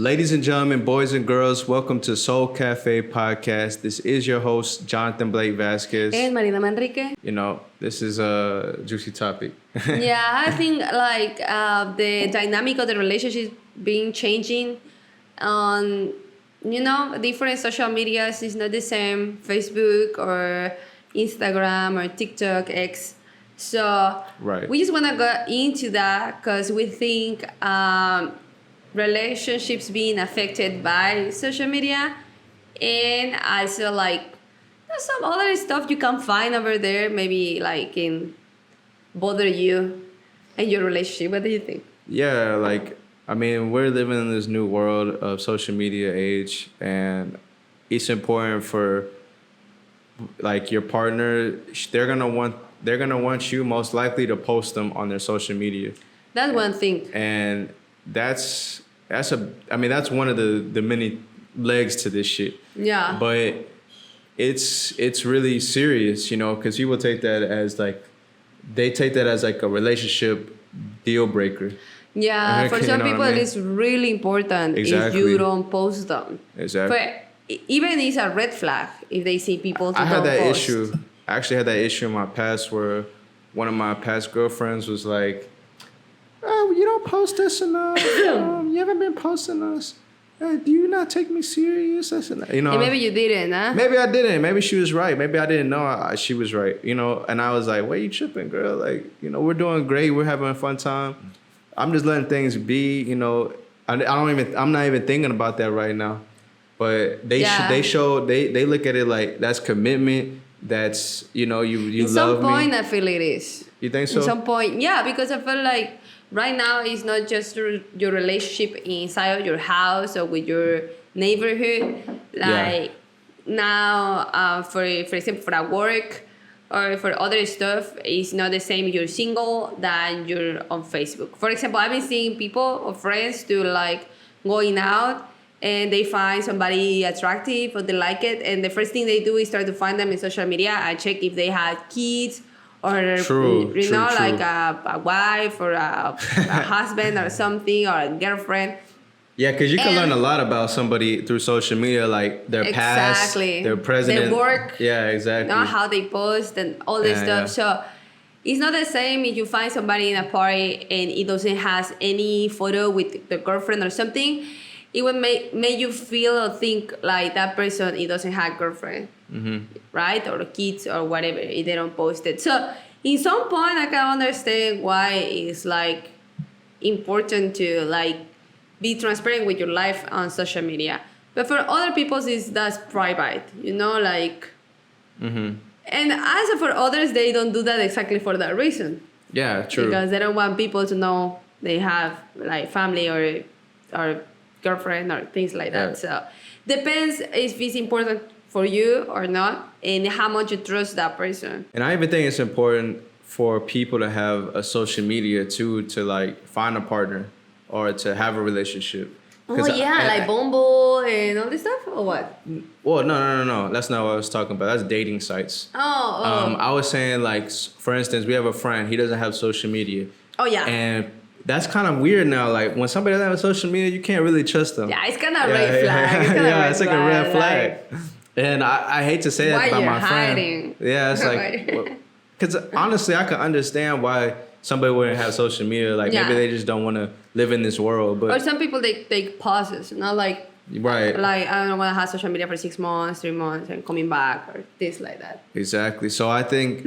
Ladies and gentlemen, boys and girls, welcome to Soul Cafe Podcast. This is your host, Jonathan Blake Vasquez. And Marina Manrique. You know, this is a juicy topic. Yeah, I think like the dynamic of the relationship being changing on, different social medias is not the same. Facebook or Instagram or TikTok, X. So Right. we just want to go into that because we think relationships being affected by social media, and also like there's some other stuff you can find over there, maybe like in bother you and your relationship. What do you think? Yeah, we're living in this new world of social media age, and it's important for like your partner. They're gonna want you most likely to post them on their social media, That's one thing. and that's one of the many legs to this shit. Yeah. But it's really serious, because people take that as like a relationship deal breaker. Yeah, for You some know what people I mean? it's really important if Exactly. you don't post them. Exactly. But even it's a red flag if they see people who I had don't that post. issue. I actually had that issue in my past where one of my past girlfriends was like, "Oh, you don't post us enough. You haven't been posting us. Do you not take me serious?" I said, And maybe you didn't, huh? Maybe I didn't. Maybe she was right. Maybe I didn't know she was right. And I was like, "Why you tripping, girl? Like, we're doing great. We're having a fun time. I'm just letting things be. I'm not even thinking about that right now." But they look at it like that's commitment. That's you At love some me. point, I feel it is. You think so? At some point, yeah, because I feel like right now it's not just your relationship inside of your house or with your neighborhood. Like now, for example, for at work or for other stuff, it's not the same if you're single than you're on Facebook. For example, I've been seeing people or friends do like going out and they find somebody attractive or they like it, and the first thing they do is start to find them in social media and check if they had kids or True. like a wife or a husband or something or a girlfriend. Yeah, because you can learn a lot about somebody through social media, like their past, their present, their work. Yeah, exactly. How they post and all this stuff. Yeah. So it's not the same if you find somebody in a party and it doesn't has any photo with the girlfriend or something. It would make you feel or think like that person, it doesn't have girlfriend, right? Or kids or whatever, if they don't post it. So in some point, I can understand why it's like important to like be transparent with your life on social media. But for other people, that's private, And as for others, they don't do that exactly for that reason. Yeah, true. Because they don't want people to know they have like family or girlfriend or things like that. So depends if it's important for you or not and how much you trust that person. And I even think it's important for people to have a social media too, to like find a partner or to have a relationship. Oh yeah, like Bumble and all this stuff, or what? Well, no. That's not what I was talking about. That's dating sites. Oh. I was saying, like, for instance, we have a friend. He doesn't have social media. Oh yeah. And that's kind of weird now. Like, when somebody doesn't have social media, you can't really trust them. Yeah, it's kind of a red flag. It's like a red flag. And I hate to say that about my hiding? friend. Yeah, it's like, because honestly, I can understand why somebody wouldn't have social media. Like, maybe they just don't want to live in this world. But or some people, they take pauses, not like, right. Like, I don't want to have social media for 6 months, 3 months, and coming back, or things like that. Exactly. So I think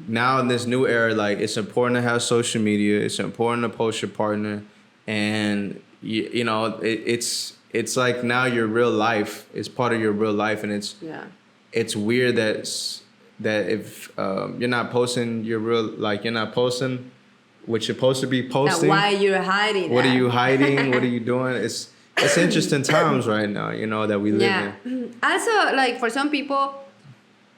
now in this new era, like, it's important to have social media. It's important to post your partner, and it's like now your real life is part of your real life, and it's weird that if you're not posting you're not posting what you're supposed to be posting. Now, why you're hiding? What are you hiding? What are you doing? It's interesting times right now, that we live in. Also, like for some people,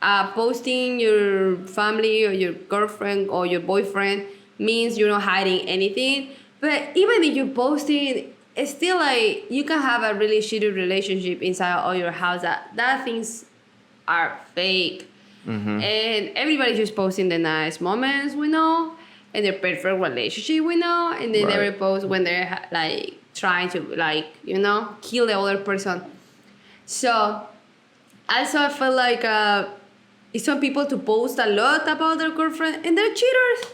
posting your family or your girlfriend or your boyfriend means you're not hiding anything. But even if you're posting, it's still like you can have a really shitty relationship inside of your house that things are fake. Mm-hmm. And everybody's just posting the nice moments, we know, and their perfect relationship, we know, and they never post when they're like trying to like, kill the other person. So also I feel like it's some people to post a lot about their girlfriend and they're cheaters.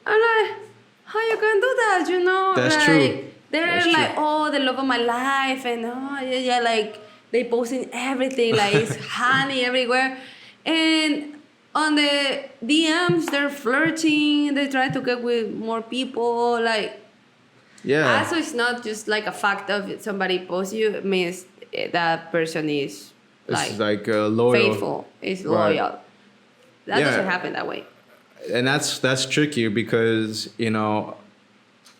I'm like, how you can do that? That's like, true. They're That's like, true. oh, the love of my life, and like they posting everything, like it's honey everywhere, and on the DMs they're flirting, they try to get with more people, like. Yeah. Also, it's not just like a fact of somebody posts you, it means that person is It's like loyal. faithful, is Right. loyal. That Yeah. doesn't happen that way. And that's tricky because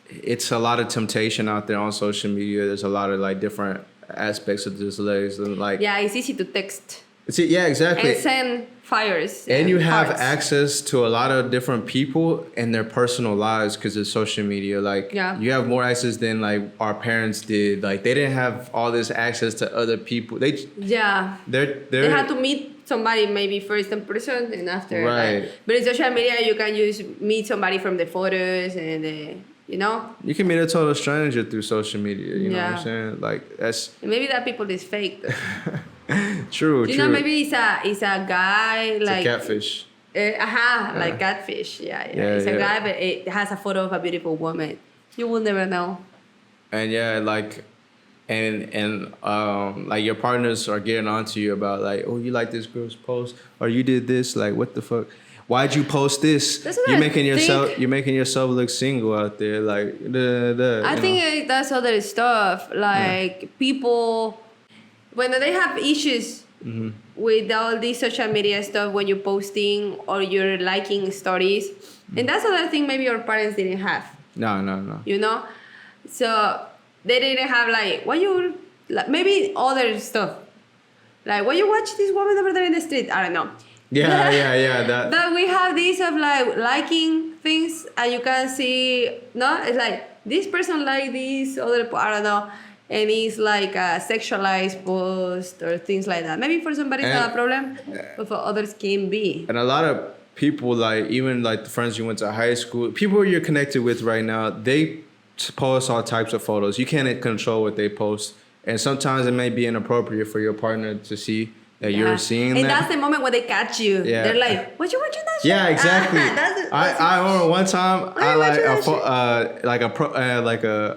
it's a lot of temptation out there on social media. There's a lot of like different aspects of this list and like Yeah, it's easy to text see, yeah, exactly. and send fires. And you have hearts. access to a lot of different people and their personal lives because of social media. Like Yeah. you have more access than like our parents did. Like they didn't have all this access to other people. Yeah. They They have to meet somebody maybe first in person and after. Right. But in social media, you can just meet somebody from the photos and you can meet a total stranger through social media. You know what Yeah. I'm saying? Like that's and maybe that people is fake. true. You true. know, maybe it's a guy It's like. a catfish. Like catfish. Yeah. Yeah, It's a yeah. guy, but it has a photo of a beautiful woman. You will never know. And yeah, like, and like your partners are getting onto you about like, oh, you like this girl's post, or you did this, like, what the fuck? Why'd you post this? That's what You're I making think. yourself look single out there, like, I think that's other stuff. Like people, when they have issues Mm-hmm. with all this social media stuff, when you're posting or you're liking stories, and that's other thing maybe your parents didn't have. No. So they didn't have like why you like maybe other stuff. Like why you watch this woman over there in the street? I don't know. Yeah. That. But we have this of like liking things and you can see it's like this person like this other I don't know, and it's like a sexualized post or things like that. Maybe for somebody it's not a problem, but for others can be. And a lot of people, like even like the friends you went to high school, people you're connected with right now, they post all types of photos. You can't control what they post, and sometimes it may be inappropriate for your partner to see that you're seeing and that. that's the moment when they catch you. Yeah. They're like, "What you watching that shit?" Yeah, exactly. That's I remember one time Why you watching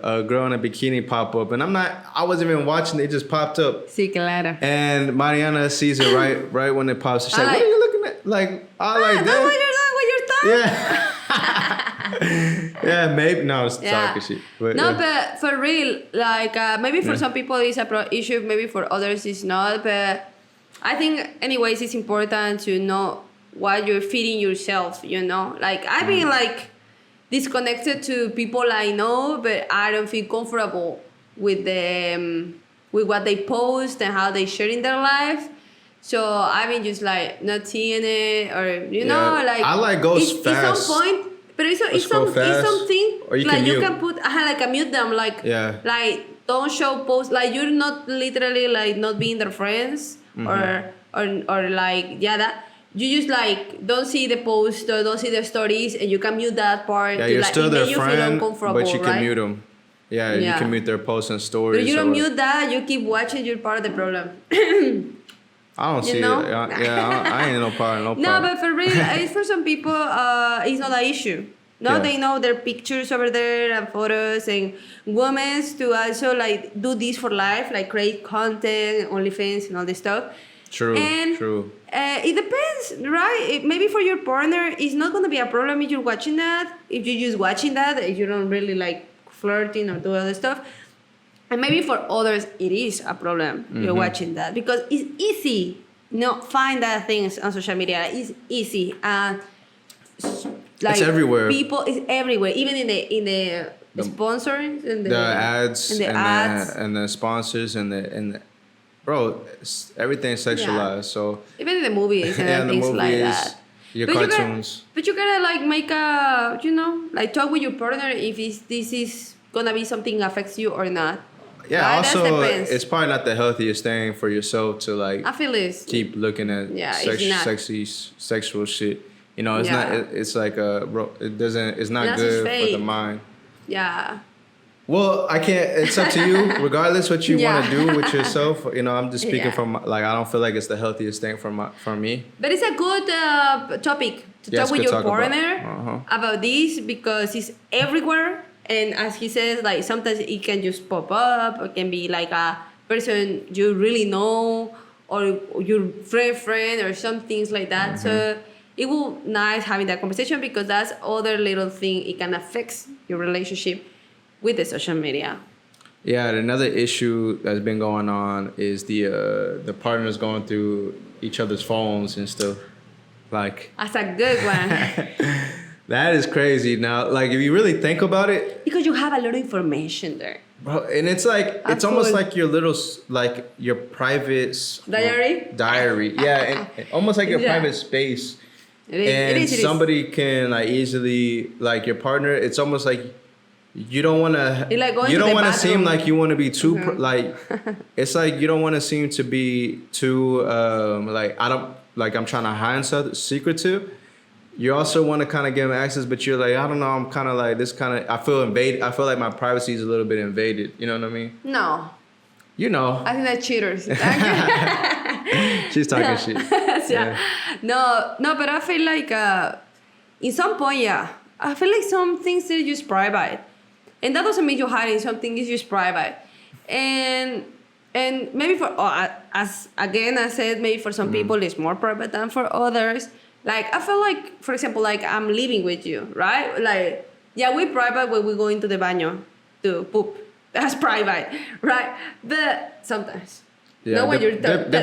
a girl in a bikini pop up, and I wasn't even watching it. It just popped up, Sí, claro. and Mariana sees it right when it pops. She's like, "What are you looking at?" Like, I like That's what that. you're doing with your thumb. Yeah. Yeah, maybe no, it's talking shit. But, No, but for real, like maybe for some people it's a issue, maybe for others it's not. But I think, anyways, it's important to know what you're feeding yourself. Like I've been like disconnected to people I know, but I don't feel comfortable with them, with what they post and how they share in their life. So I've been just like not seeing it, or like I like goes it's fast. some point. But it's go fast, something or you like can you mute. can put like a mute them, like Yeah. like don't show posts, like you're not literally like not being their friends or like that you just like don't see the post or don't see the stories, and you can mute that part. Yeah, to, you're like, still it their make you feel friend, uncomfortable, but you can right? mute them. Yeah, you Yeah. can mute their posts and stories. But if you don't or- mute that, you keep watching, you're part of the problem. I don't see know? it. I ain't no part. No No, problem. but for real, it's for some people, it's not an issue. No, Yeah. they know their pictures over there and photos, and women to also like do this for life, like create content, OnlyFans, and all this stuff. True. And True. It depends, right? Maybe for your partner, it's not gonna be a problem if you're watching that. If you're just watching that, if you don't really like flirting or do other stuff. And maybe for others, it is a problem. You're watching that because it's easy. Find that things on social media. It's easy and like It's everywhere. People is everywhere, even in the sponsors and The ads and the ads. and the sponsors and the bro, everything's sexualized. So Even in the movies and yeah, the things like movies, that. your But you cartoons. but you gotta like make a like talk with your partner if this is gonna be something affects you or not. Yeah. Right? That Also, depends. it's probably not the healthiest thing for yourself to like I feel it's keep looking at it's not. sexual shit. It's Yeah. not. It's like it doesn't. It's not That's good for fake. the mind. yeah. Well, I can't. It's up to you. Regardless what you want to Yeah. do with yourself. You know, I'm just speaking Yeah. from like I don't feel like it's the healthiest thing for me. But it's a good topic to Yeah, talk it's with good your talk about. partner about this because it's everywhere. And as he says, like sometimes it can just pop up. It can be like a person you really know or your friend or some things like that. So it will nice having that conversation because that's other little thing. It can affect your relationship with the social media. Yeah, and another issue that's been going on is the partners going through each other's phones and stuff. Like That's a good one that is crazy. Now, like if you really think about it, because you have a lot of information there. bro, and it's like That's it's almost cool. like your little like your private Diary? Diary, yeah, and almost like your Yeah. private space. It is. And it is. somebody can like easily like your partner. It's almost like you don't want to. It's like going You to don't the want to seem bathroom. like you want to be too Mhm. like. It's like you don't want to seem to be too like I don't like I'm trying to hide something secretive. You also want to kind of give them access, but you're like I don't know. I'm kind of like this kind of. I feel invaded. I feel like my privacy is a little bit invaded. You know what I mean? No, You know. I think they're cheaters. She's talking shit. Yeah. No, but I feel like in some point, yeah, I feel like some things are just private, and that doesn't mean you're hiding something. It's just private, and maybe for as again I said, maybe for some people it's more private than for others. Like I feel like, for example, like I'm living with you, right? Like yeah, we're private when we go into the baño to poop. That's private, right? But sometimes. Yeah, Not when you're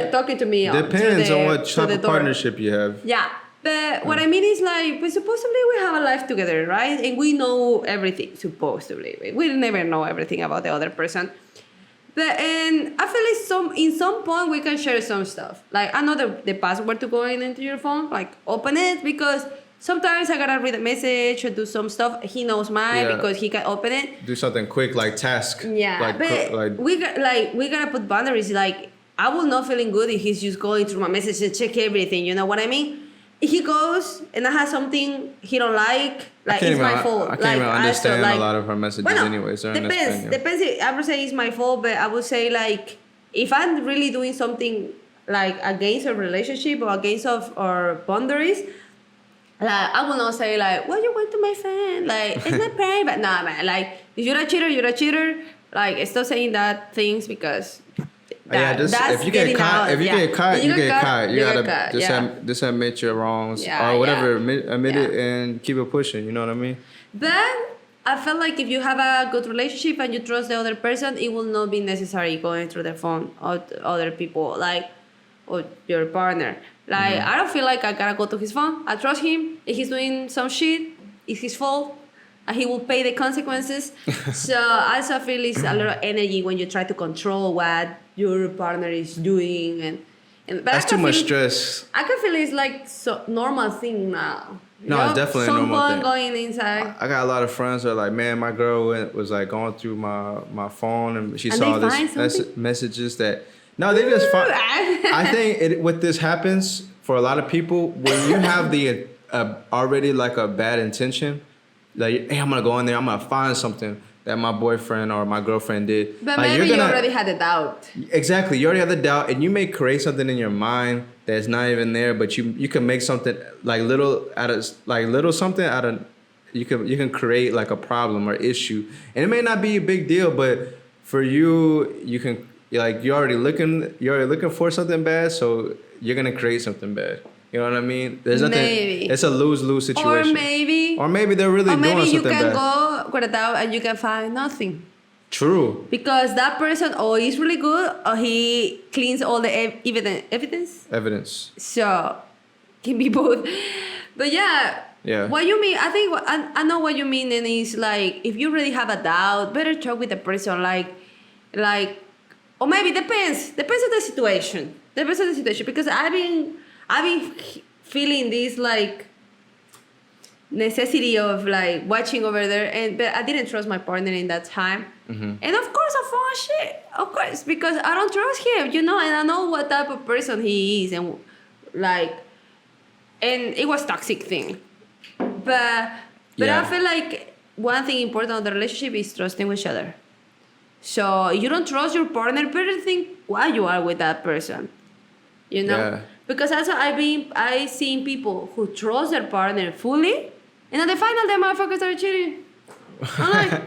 talking to me. Depends on what to type the of door. partnership you have. Yeah, but what I mean is like, we supposedly we have a life together, right? And we know everything, supposedly. We never know everything about the other person. But and I feel like in some point we can share some stuff. Like I know the password to going into your phone, like open it because sometimes I gotta read a message or do some stuff. He knows mine Yeah. because he can open it. Do something quick like task. Yeah, Like, but we gotta put boundaries. Like I will not feeling good if he's just going through my messages and check everything. You know what I mean? If he goes and I have something he don't like it's my fault. I can't even understand like, a lot of her messages well, anyways. They're in depends. Espanol. Depends. I would say it's my fault, but I would say like if I'm really doing something like against a relationship or against of our boundaries. Like I will not say like, "What you went to my friend?" Like it's not private. Nah, man. Like if you're a cheater, you're a cheater. Like stop saying that things because Just that's if you get getting caught, out. if you Yeah. get caught, you get caught. You you gotta get caught, just yeah. just admit your wrongs Yeah, or whatever. yeah. Admit it Yeah. and keep it pushing. You know what I mean? But I feel like if you have a good relationship and you trust the other person, it will not be necessary going through the phone of other people, like or your partner. Like I don't feel like I gotta go to his phone. I trust him. If he's doing some shit, it's his fault. And he will pay the consequences. So I also feel it's a lot of energy when you try to control what your partner is doing and but That's I too can much feel- stress. I can feel it's like so normal thing now. You No, it's know? definitely a normal Someone thing. going inside. I got a lot of friends that are like, man, my girl was like going through my phone and she And saw they this find something? messages that no, they just find. I think what this happens for a lot of people when you have the already like a bad intention, like hey, I'm gonna go in there, I'm gonna find something that my boyfriend or my girlfriend did. But like, maybe you already had a doubt. Exactly, you already have the doubt, and you may create something in your mind that's not even there, but you can make something like little something out of you can create like a problem or issue, and it may not be a big deal, but for you can like you're already looking for something bad, so you're gonna create something bad. You know what I mean? There's nothing. Maybe. It's a lose-lose situation. Or maybe they're really doing you something can bad. go with a doubt and you can find nothing. True. Because that person or he's really good or he cleans all the evidence. Evidence. So can be both. But yeah. Yeah. What you mean? I think I know what you mean, and it's like if you really have a doubt, better talk with the person. Like, or maybe depends on the situation. Depends on the situation because I've been feeling this like necessity of like watching over there, but I didn't trust my partner in that time. Mm-hmm. And of course I found shit. Of course, because I don't trust him, and I know what type of person he is, and it was toxic thing. But Yeah. I feel like one thing important of the relationship is trusting each other. So you don't trust your partner, better think why you are with that person. You know? Yeah. Because also I seen people who trust their partner fully, and at the final, the motherfuckers are cheating. I'm like,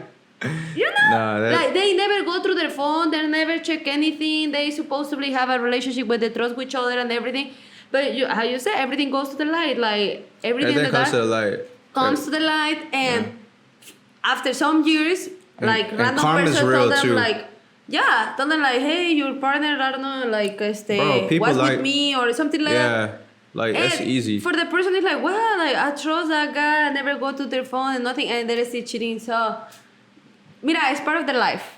you know, Nah, like they never go through their phone, they never check anything. They supposedly have a relationship where they trust each other and everything. But how you say, everything goes to the light. Like everything in the comes dark to the light. comes to the light, and after some years, like and random karma's person real told them too. like, yeah, told them like, hey, your partner, I don't know, like, Bro, people was like- with me or something like that. Yeah, like that's And easy. for the person, it's like, well, like I trust that guy, I never go to their phone and nothing, and they're still cheating. So, mira, it's part of their life.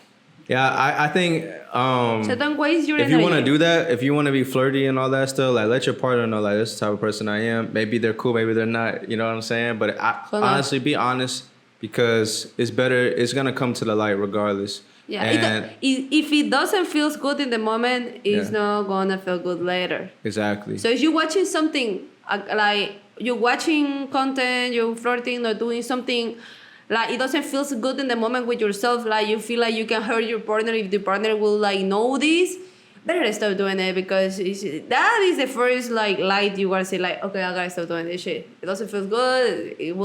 Yeah, I think So don't waste your if energy. you want to do that, if you want to be flirty and all that stuff, like let your partner know like this is the type of person I am. Maybe they're cool, maybe they're not. You know what I'm saying? But Hold on. honestly, be honest because it's better. It's gonna come to the light regardless. Yeah, And if it doesn't feel good in the moment, it's Yeah. not gonna feel good later. exactly. So if you're watching something like you're watching content, you're flirting or doing something like it doesn't feel so good in the moment with yourself, like you feel like you can hurt your partner if the partner will like know this, better stop doing it because that is the first like light you gotta say like, okay, I gotta stop doing this shit. It doesn't feel good. It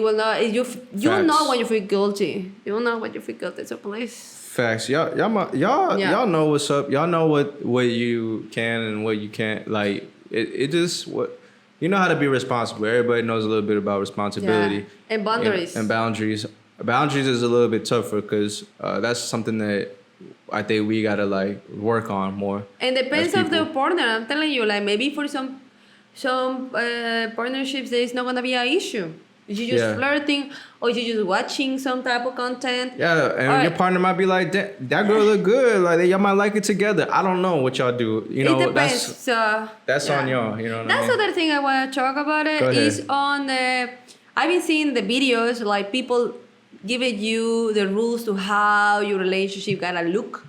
will not. You Facts. know when you feel guilty. You will know when you feel guilty. So please. Facts. Y'all Yeah. y'all know what's up. Y'all know what you can and what you can't. Like it just what you know how to be responsible. Everybody knows a little bit about responsibility. Yeah. And boundaries. And boundaries. Boundaries is a little bit tougher because that's something that I think we gotta like work on more. And depends as of the people. partner. I'm telling you, like maybe for some partnerships there is not gonna be an issue. You just Yeah. flirting or you just watching some type of content. Yeah, and Or- your partner might be like, that girl look good. Like y'all might like it together. I don't know what y'all do. You know, it depends. that's yeah. on y'all. You know what That's I mean? other thing I want to talk about. Go It ahead. is on the. I've been seeing the videos like people giving you the rules to how your relationship gotta look,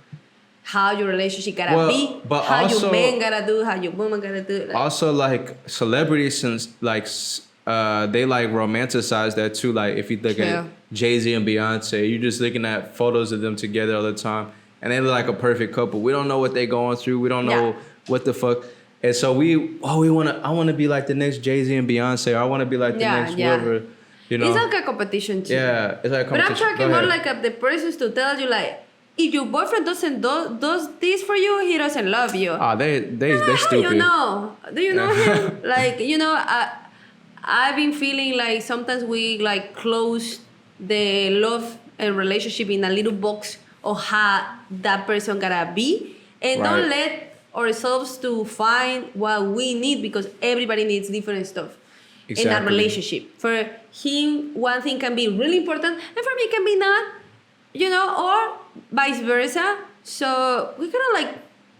how your relationship gotta Well, be, but how also- your man gotta do, how your woman gotta do. Like, Also, like celebrities, since like they like romanticize that too. Like if you look Yeah. at Jay-Z and Beyonce, you're just looking at photos of them together all the time, and they look like a perfect couple. We don't know what they're going through. We don't know Yeah. what the fuck. And so I want to be like the next Jay-Z and Beyonce. Or I want to be like the Yeah, next yeah. whoever. You know. it's like a competition too. Yeah, it's like a But I'm competition. talking Go more ahead. like of the persons to tell you like, if your boyfriend does this for you, he doesn't love you. They're How stupid. you know? Do you know Yeah. him? Like, you know, I've been feeling like sometimes we like close the love and relationship in a little box of how that person gotta be, and don't Right. let ourselves to find what we need because everybody needs different stuff in that Exactly. relationship. For him, one thing can be really important, and for me, it can be not. You know, or vice versa. So we gotta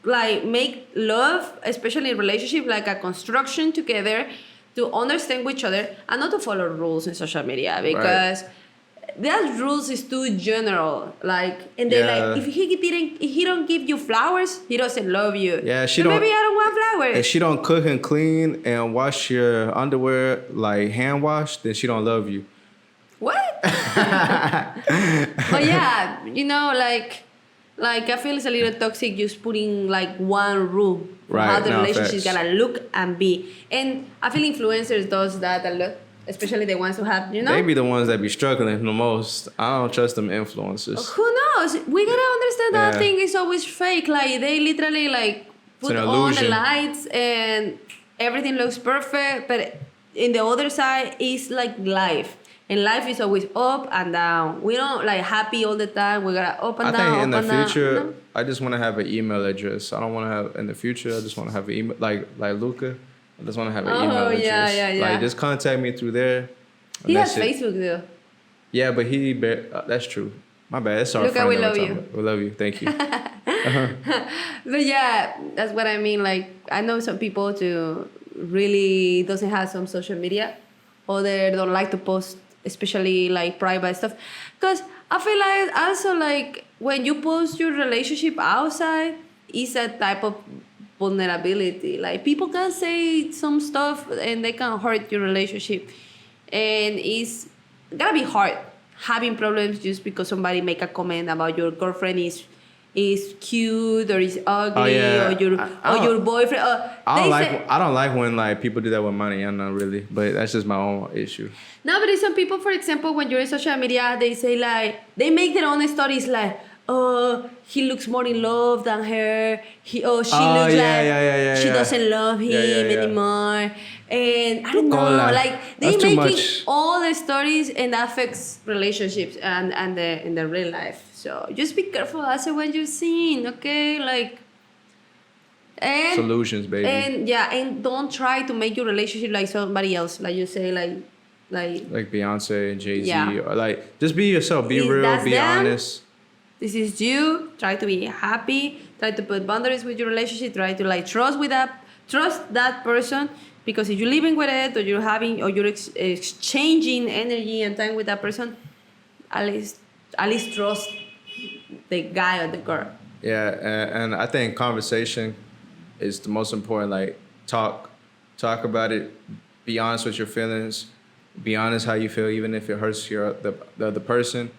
like make love, especially in relationship, like a construction together to understand each other and not to follow rules in social media because that rules is too general. Like, and then Yeah. like if he don't give you flowers, he doesn't love you. Yeah, she so don't- maybe I don't want flowers. If she don't cook and clean and wash your underwear like hand wash, then she don't love you. What? But yeah, you know, like I feel it's a little toxic just putting like one rule for how Right, the no, relationship is facts. gonna look and be. And I feel influencers does that a lot, especially the ones who have, you know. They be the ones that be struggling the most. I don't trust them influencers. Who knows? We gotta understand that Yeah. thing is always fake. Like they literally like put an on the illusion. lights and everything looks perfect, but in the other side is like life. And life is always up and down. We don't like happy all the time. We gotta up and I down. think in the up and down, future, you know? I just want to have an email address. I don't want to have in the future. I just want to have an email like Luca. I just want to have an email Oh, address. yeah, yeah, yeah. Like just contact me through there. and He has that's it. Facebook though. Yeah, but that's true. My bad. That's our Luca, friend we that we're love talking you. about. We love you. Thank you. But yeah, that's what I mean. Like I know some people to really doesn't have some social media, or they don't like to post, especially like private stuff. Because I feel like also like when you post your relationship outside, is a type of vulnerability. Like people can say some stuff and they can hurt your relationship, and it's gotta be hard having problems just because somebody make a comment about your girlfriend is cute or is ugly Oh, yeah. or your I or your boyfriend. I don't like when like people do that with money. I'm not really, but that's just my own issue. No, but some people, for example, when you're in social media, they say like they make their own stories like, oh, he looks more in love than her. She looks like she doesn't love him anymore. And I don't know, like they That's too making much. all the stories and that affects relationships and in the real life. So just be careful also when you're seeing, okay, like. And Solutions, baby. and don't try to make your relationship like somebody else. Like you say, like Beyonce and Jay-Z. Yeah. Or like, just be yourself. Be real. That's Be them. honest. This is you. Try to be happy. Try to put boundaries with your relationship. Try to like trust that person, because if you're living with it or you're exchanging energy and time with that person, at least trust the guy or the girl. Yeah, and I think conversation is the most important. Like, talk about it. Be honest with your feelings. Be honest how you feel, even if it hurts the other person.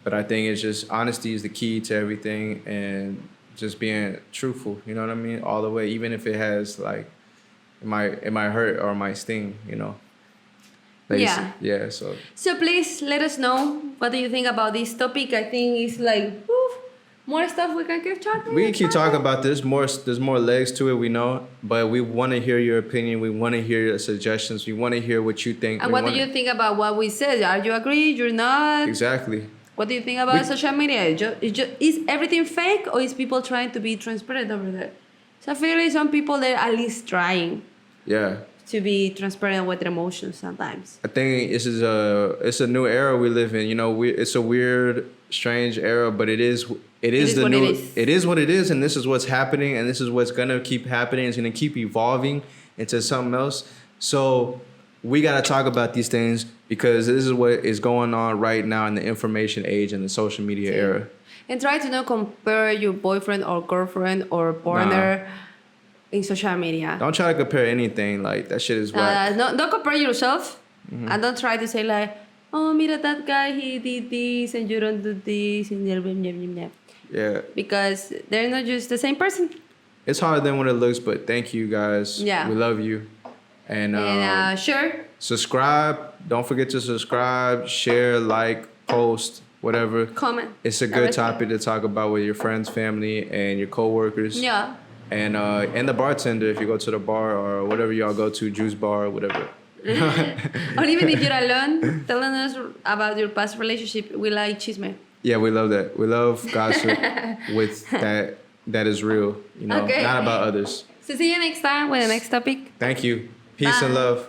But I think it's just honesty is the key to everything, and just being truthful. You know what I mean? All the way, even if it has like, it might hurt or it might sting. You know. Yeah. So please let us know what do you think about this topic. I think it's like more stuff we can keep talking. We can keep talking about this. There's more legs to it. We know, but we want to hear your opinion. We want to hear your suggestions. We want to hear what you think. And what do you think about what we said? Are you agree? You're not? Exactly. What do you think about social media? Is everything fake, or is people trying to be transparent over there? So I feel like some people, they're at least trying. Yeah. To be transparent with their emotions sometimes. I think it's a new era we live in. You know, it's a weird, strange era, but it is what it is, and this is what's happening, and this is what's gonna keep happening. It's gonna keep evolving into something else. So we gotta talk about these things, because this is what is going on right now in the information age and the social media era. And try to not compare your boyfriend or girlfriend or partner in social media. Don't try to compare anything. Like, that shit is whack. Don't compare yourself, and don't try to say like, oh, mira, that guy, he did this and you don't do this, and Yeah. because they're not just the same person. It's harder than what it looks, but thank you guys. Yeah. We love you. And sure. subscribe. Don't forget to subscribe, share, like, post, whatever. Comment. It's a good topic to talk about with your friends, family, and your coworkers. Yeah. And the bartender, if you go to the bar or whatever y'all go to, juice bar or whatever. Or even if you're alone, telling us about your past relationship. We like chisme. Yeah, we love that. We love gossip with that is real, you know, not about others. So see you next time with the next topic. Thank you. Peace and love.